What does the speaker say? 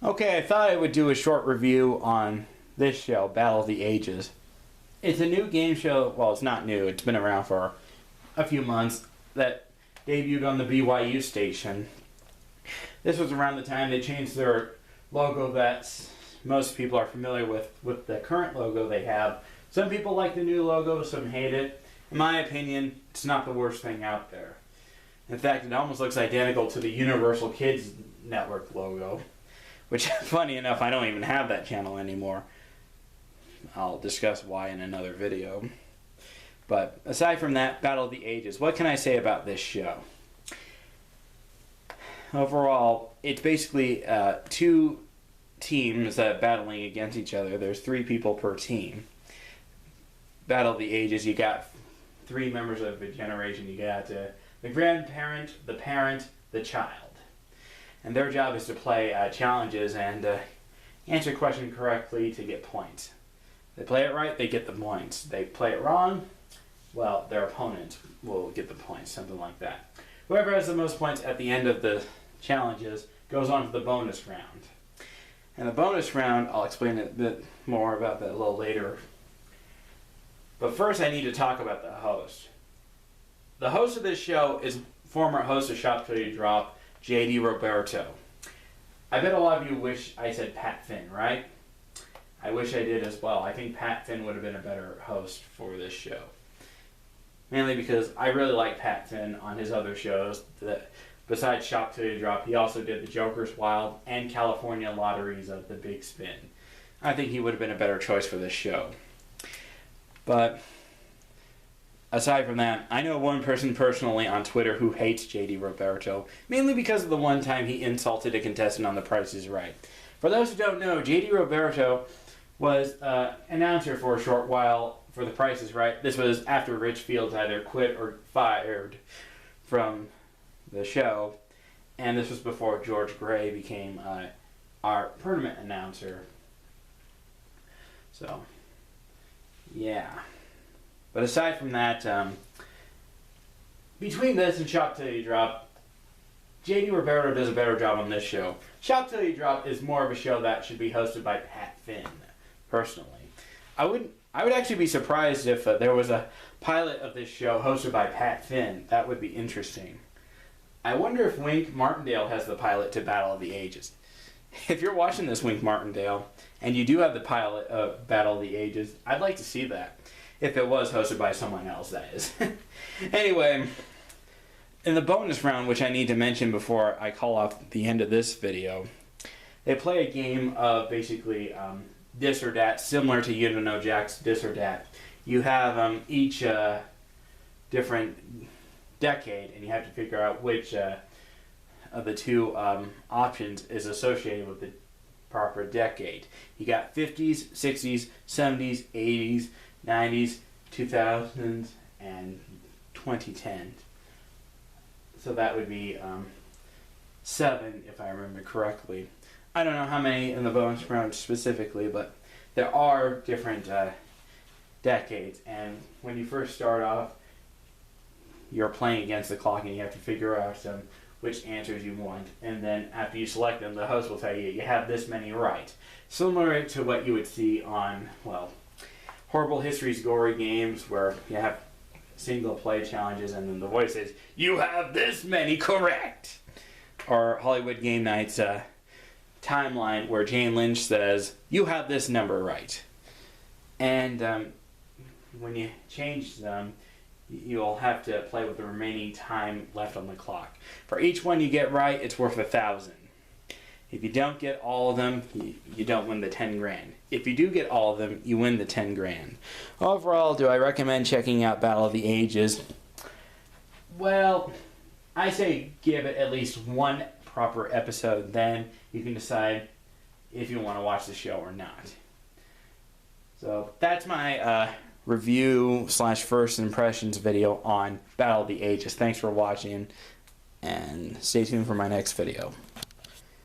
Okay, I thought I would do a short review on this show, Battle of the Ages. It's a new game show. Well, it's not new. It's been around for a few months. That debuted on the BYU station. This was around the time they changed their logo that most people are familiar with the current logo they have. Some people like the new logo, some hate it. In my opinion, it's not the worst thing out there. In fact, it almost looks identical to the Universal Kids Network logo, which, funny enough, I don't even have that channel anymore. I'll discuss why in another video. But aside from that, Battle of the Ages, what can I say about this show? Overall, it's basically two teams battling against each other. There's 3 people per team. Battle of the Ages, you got 3 members of a generation. You got the grandparent, the parent, the child. And their job is to play challenges and answer a question correctly to get points. They play it right, they get the points. They play it wrong, well, their opponent will get the points, something like that. Whoever has the most points at the end of the challenges goes on to the bonus round. And the bonus round, I'll explain a bit more about that a little later. But first I need to talk about the host. The host of this show is former host of Shop Til, JD Roberto. I bet a lot of you wish I said Pat Finn, right? I wish I did as well. I think Pat Finn would have been a better host for this show. Mainly because I really like Pat Finn on his other shows. Besides Shop Til, he also did the Joker's Wild and California Lotteries of the Big Spin. I think he would have been a better choice for this show. But aside from that, I know one person personally on Twitter who hates JD Roberto, mainly because of the one time he insulted a contestant on The Price is Right. For those who don't know, JD Roberto was announcer for a short while for The Price is Right. This was after Rich Fields either quit or fired from the show, and this was before George Gray became our permanent announcer. So, yeah. But aside from that, between this and Shop Till You Drop, JD Roberto does a better job on this show. Shop Till You Drop is more of a show that should be hosted by Pat Finn, personally. I would actually be surprised if there was a pilot of this show hosted by Pat Finn. That would be interesting. I wonder if Wink Martindale has the pilot to Battle of the Ages. If you're watching this, Wink Martindale, and you do have the pilot of Battle of the Ages, I'd like to see that. If it was hosted by someone else, that is. Anyway, in the bonus round, which I need to mention before I call off the end of this video, they play a game of basically this or that, similar to You Don't Know Jack's This or That. You have each different decade, and you have to figure out which of the 2 options is associated with the proper decade. You got 50s, 60s, 70s, 80s, 90s, 2000s, and 2010. So that would be 7, if I remember correctly. I don't know how many in the bonus round specifically, but there are different decades. And when you first start off, you're playing against the clock, and you have to figure out which answers you want. And then after you select them, the host will tell you, you have this many right. Similar to what you would see on, well, Horrible History's Gory Games, where you have single play challenges and then the voice says, you have this many correct. Or Hollywood Game Night's timeline, where Jane Lynch says, you have this number right. And when you change them, you'll have to play with the remaining time left on the clock. For each one you get right, it's worth 1,000. If you don't get all of them, you don't win the 10 grand. If you do get all of them, you win the 10 grand. Overall, do I recommend checking out Battle of the Ages? Well, I say give it at least 1 proper episode, then you can decide if you want to watch the show or not. So that's my review / first impressions video on Battle of the Ages. Thanks for watching, and stay tuned for my next video.